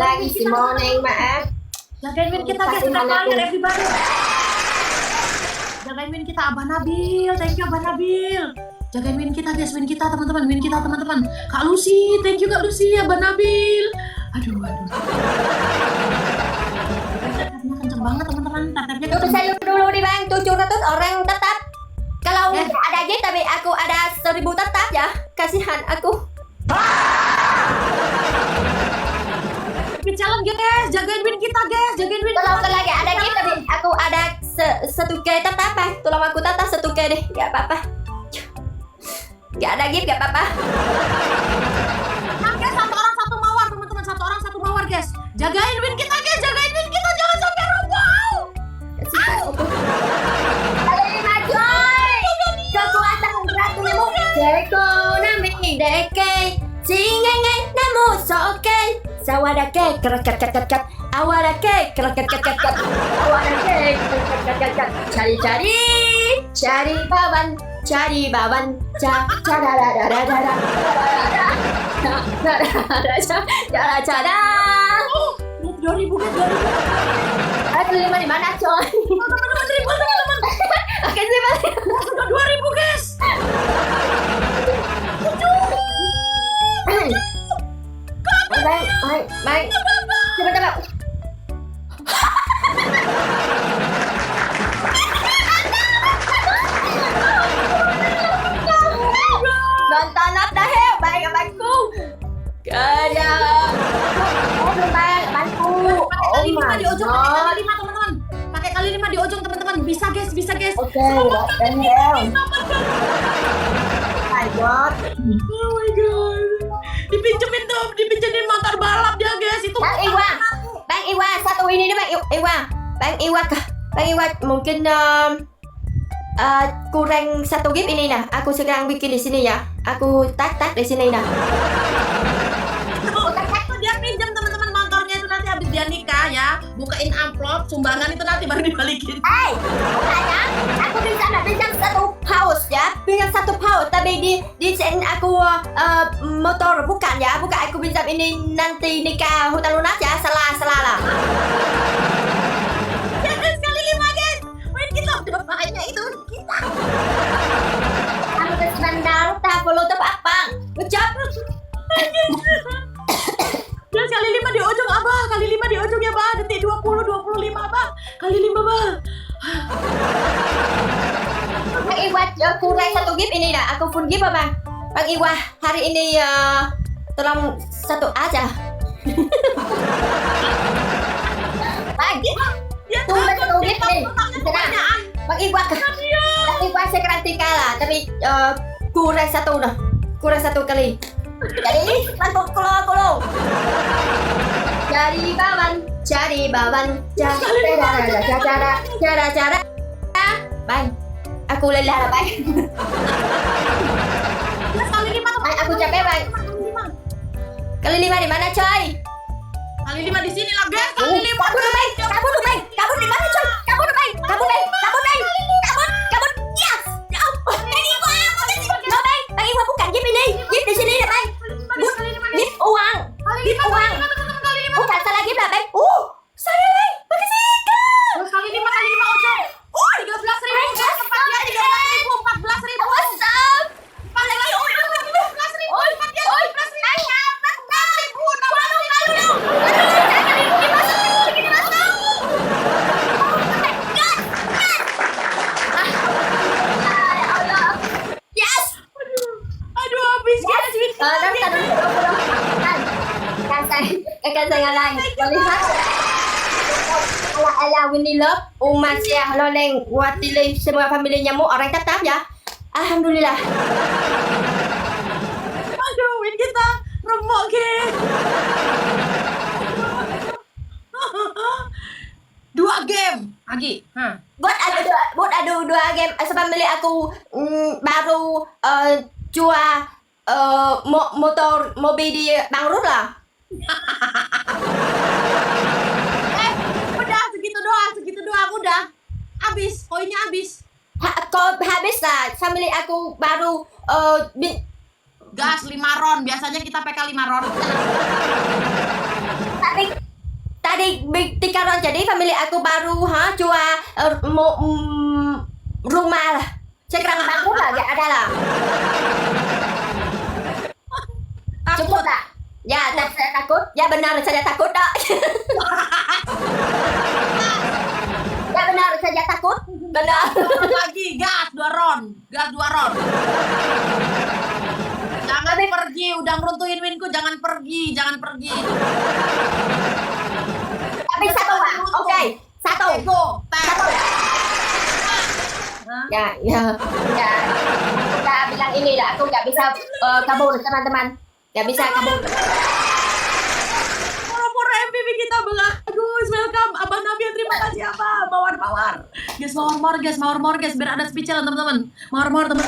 lagi si Moneng, maaf. Jagain win kita guys, kita player everybody. Jagain win kita Abah Nabil, thank you Abah Nabil. Jagain win kita guys, win kita teman-teman, win kita teman-teman. Kak Lucy, thank you Kak Lucy, Abah Nabil. Aduh. Tatapnya kenceng banget teman-teman, tatapnya Tuh kenceng. sayur dulu nih bang, 700 orang tetap. Kalau ada game tapi aku ada 1000 tetap ya, kasihan aku. Challenge guys, jagain win kita guys, jagain win. Kalau lagi ada game tapi aku ada 1K tetap ah. Tolong aku tetap 1K deh, gak apa-apa. Gak ada game gak apa-apa. Oke, satu orang satu mawar teman-teman, satu orang satu mawar guys. Jagain win kita guys, jagain win kita, jangan sampai roboh. Kasihan aku. Kalian coy. Kekuatan ratumu. Ekonomi deke. Singengen namu soke. Sawadake kerat. Awadake kerat. Awadake kerat. Cari bawan. Cara. 2000 guys, 2000. Aduh, 5 di mana coy? Teman-teman, teman-teman. Oke sih balik. Sudah 2000 guys. Baik. Coba. Nonton dah he, baik abangku. Kerja. Belum baik abangku. Pakai kali 5 di ujung, pakai God. kali 5 teman-teman. Pakai kali 5 di ujung teman-teman. Bisa guys. Oke, Daniel. My God. Oh my god. Dipinjemin motor balap dia guys. Itu Bang Iwa, satu ini nih Bang Iwa. Bang Iwa mungkin kurang satu game ini nah. Aku sekarang bikin di sini ya. Aku tak di sini nah. dia pinjam teman-teman motornya itu nanti habis dia nikah ya. Bukain amplop sumbangan itu nanti baru dibalikin. Bukannya aku bisa pinjam satu paus ya. Pinjam satu paus tapi di sini aku motor bukan ya. Bukan aku pinjam ini nanti nikah hutan lunas ya. Salah lah. Sekali 5 guys. Main kita udah banyak itu kita. Aku kesenang dalam tak follow tak apa. Ucap. Ya kali 5 di ujung Abah. Kali 5 di ujung ya Bah. Detik 20, 25 Abah. Kali 5 Bah. Bang Iwa kurang satu game ini dah. Aku full game Bang. Bang Iwa hari ini tolong satu aja. Bang. Ya Tunggu satu game nih. pertanyaan. Bang Iwa sekarang kalah tapi kurang satu dah. Kurang satu kali. Jadi langsung kolong. Cari bawan. Cara. Bang, aku lelah Bang. Kali 5 teman. Bang, aku capek Bang. Kali 5 di mana coy? Kali 5 di sini lah guys. Kali 5. Kabur Bang. Kabur di mana coy? Kabur Bang. Kabur. Yes. Ya ampun. Bang Iwa, makasih. No Bang. Bang Iwa bukan game ini. Game di sini deh Bang. Game uang. Game uang. Bukan salah game lah Bang. Salah Bang. Makasih. Kali 5 ujung. 13.000 guys. 14.000. Awesome. Paling lagi 14.000. Aduh habis guys. Kan saya lang. Melihat ala Winnie Love, umat ya loleng watili semua familinya mu orang tetap ya. Alhamdulillah. Aduh win kita remuk guys. 2 game lagi. Buat adu dua game family aku baru jual motor mobil di Bangkrut lah. Udah segitu doang udah. Habis, koinnya habis. Kau habis lah. Family aku baru Gas 5 ron. Biasanya kita PK 5 ron. tapi sekarang jadi family aku baru jual rumah lah. Sekarang bangun lah, ya ada lah. Cukup tak? Ya, saya takut. Ya benar saja takut tak? Ya benar saja takut. Benar. Lagi gas 2 ron. Jangan pergi, udah ngeruntuhin winku, jangan pergi. Tapi satu Pak. Oke, satu. Go. Satu. Ya. Udah bilang ini dah, aku nggak bisa kabur teman-teman. Nggak bisa kabur. Pura-pura MVP kita bagus, welcome Abang Nabil, terima kasih Abang. Mawar. Guys, mawar guys, biar ada spesial teman-teman. Mawar teman.